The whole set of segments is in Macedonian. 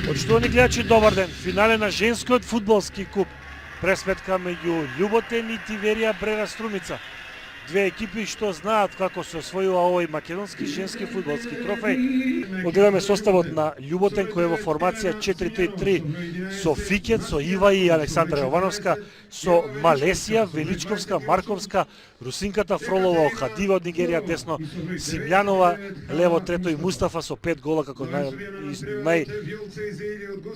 Почитувани гледачи, добар ден. Финале на женскиот фудбалски куп. Пресметка меѓу Љуботен и Тиверија Брера Струмица. Две екипи што знаат како се освојува овој македонски женски фудбалски трофеј. Одгледаме составот на Љуботен кој е во формација 4-3-3 со Фикет, со Ива и Александра Јовановска, со Малесија, Величковска, Марковска, Русинката Фролова, Охадива од Нигерија десно, Симјанова лево, трето и Мустафа со 5 гола како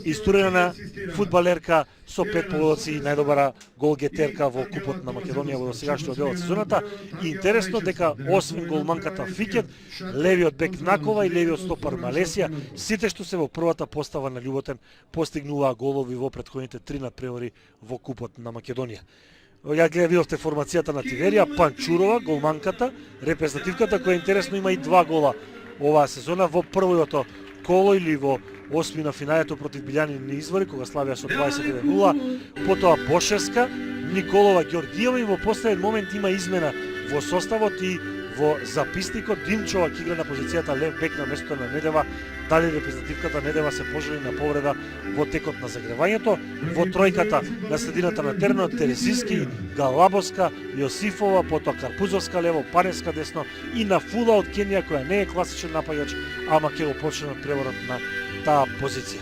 најистурена фудбалерка со 5 погодоци и најдобара голгетерка во купот на Македонија во досегашниот дел од сезоната. И интересно дека освен голманката Фикет, левиот бек Накова и левиот стопар Малесија, сите што се во првата постава на Љуботен постигнуваа голови во претходните 3 надпревари во купот на Македонија. Ја видовте формацијата на Тиверија, Панчурова, голманката, репрезентативката која интересно има и 2 гола оваа сезона во првото коло или во осмина финалето против Билјанини Извори кога славија со 21-0, потоа Бошевска, Николова, Ѓоргиева и во последен момент има измена во составот и во записникот. Димчова ќе игра на позицијата лев бек на местото на Недева. Дали репрезентативката Недева се пожали на повреда во текот на загревањето. Во тројката на средината на теренот Терезиски, Галабоска, Јосифова, потоа Карпузовска лево, Панеска десно и на Фула од Кенија која не е класичен напаѓач, ама ќе го почне од преворот на таа позиција.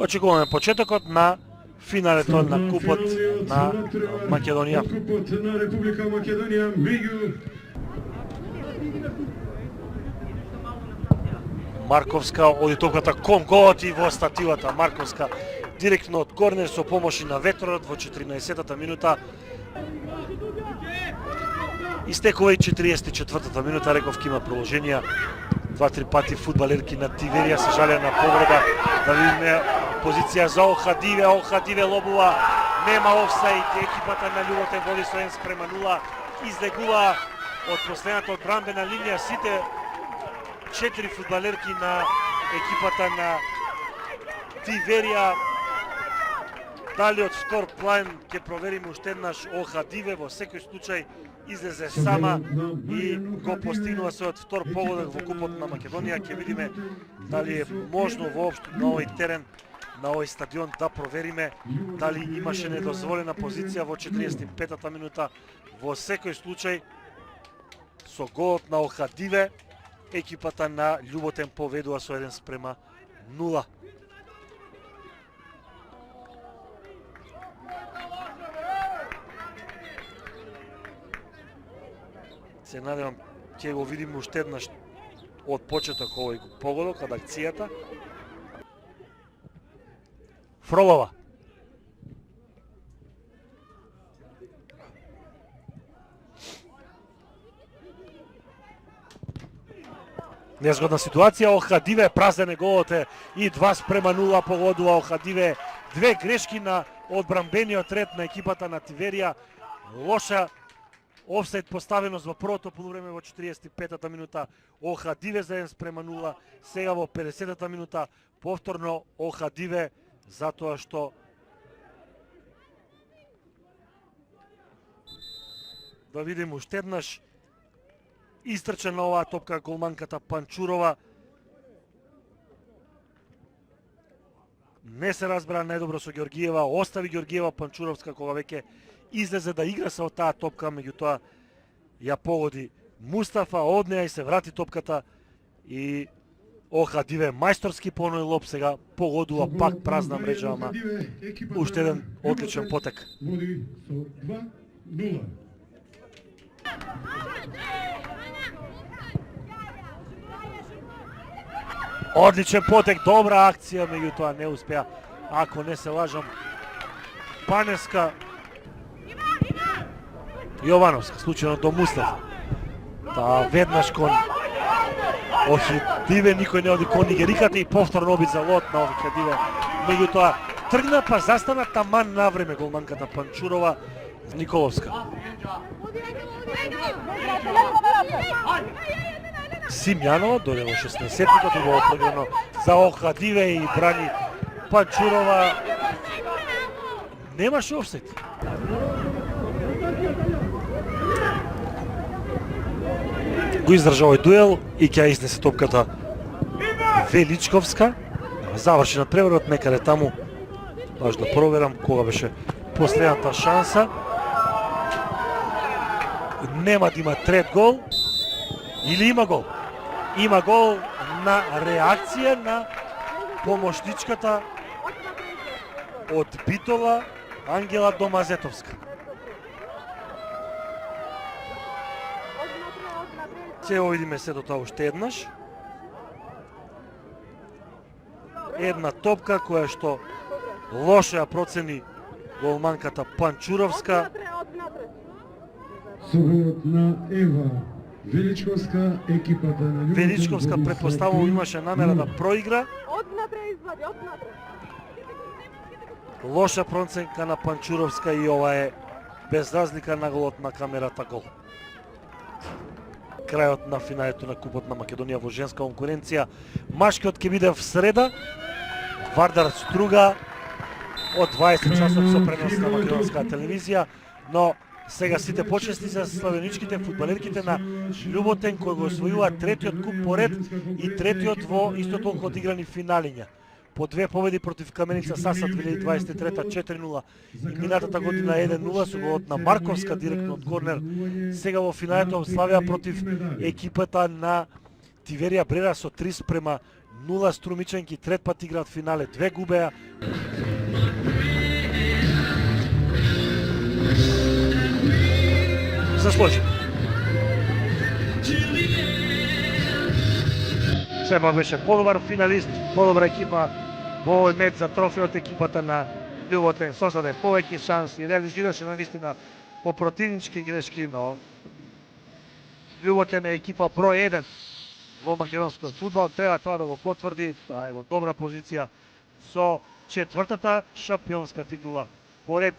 Очекуваме почетокот на финалето на купот на Македонија. Купот на Република Македонија меѓу Марковска оди топката кон голот и во стативата. Марковска директно од корнер со помош на ветрот во 14-та минута. Истекува и 44-та минута, реков ке има продолженија. 2-3 пати фудбалерки на Тиверија се жалеа на повреда. Да видиме позиција за Охадиве, Охадиве лобува, нема офсаид, екипата на Љуботен води со 1:0, излегува од последната одбранбена линија сите 4 фудбалерки на екипата на Тиверија. Дали од втор план ќе провериме уште еднаш Охадиве, во секој случај излезе сама и го постигнува својот втор погодок во купот на Македонија. Ќе видиме дали е можно воопшто на овој терен, на овој стадион да провериме дали имаше недозволена позиција во 45-та минута. Во секој случај со голот на Охадиве екипата на Љуботен поведува со 1:0. Се надевам ќе го видиме уште еднаш од почеток овој погодок, од акцијата. Фролова. Незгодна ситуација, Охадиве празен е голот е и 2:0 погодува Охадиве. Две грешки на одбранбениот ред на екипата на Тиверија. Лоша Офсайд поставеност во првото полувреме во 45-та минута. Охадиве за 1:0. Сега во 50-та минута повторно Охадиве затоа што да видим уште еднаш истрча на оваа топка голманката Панчурова. Не се разбра најдобро со Георгиева, остави Георгиева Панчуровска кога веќе излезе да игра со таа топка, меѓутоа ја погоди Мустафа, од неа и се врати топката и Охадиве мајсторски поној лоп, сега погодува пак празна мрежа, ама уште еден одличен потек. Води со 2:0. Одличен потек, добра акција, меѓутоа не успеа, ако не се лажам, Паневска, Јовановска, случајно до Мустафа. Таа веднаш кон Охадиве, никој не оди кон нигериката и повторно обид за лот на Охадиве. Меѓутоа тргна па застана таман на време голманката Панчурова Николовска. Симјанова дојде во 16-тото и го опрегано за Охадиве и брани Панчурова. Немаше офсайд. Го издржа овој дуел и ќе изнесе топката Величковска. Заврши на преворот, некаде таму, баш да проверам кога беше последната шанса. Нема да има трет гол. Или има гол? Има гол на реакција на помошничката од Битола Ангела Домазетовска. Ќе видиме се до тоа уште еднаш. Една топка која што лошо ја процени голманката Панчуровска. Соборот на Ева Величковска, екипата на Љубовтен Величковска претпоставувам имаше намера да проигра. Лоша проценка на Панчуровска и ова е без разлика на голот на камерата гол. Крајот на финалето на Купот на Македонија во женска конкуренција. Машкиот ќе биде в среда. Вардар Струга од 20 часот со пренос на македонска телевизија, но сега сите почести за славеничките фудбалерките на Љуботен кои го освојуваат третиот куп поред и третиот во исто толку одиграни финалиња. По две победи против Каменица Саса 2023 4:0 и минатата година 1:0 со голот на Марковска директно од корнер. Сега во финалето славија против екипата на Тиверија Брера со 3:0. Струмичанки трет пат играат финале, две губеа. Заслужи. Сема беше подобар финалист, подобра екипа во овој меч за трофеот. Екипата на Љуботен создаде повеќе шанси, реализираше навистина по противнички грешки, но Љуботен е екипа број 1 во македонскиот фудбал, треба тоа да го потврди, е во добра позиција со четвртата шампионска титула поред.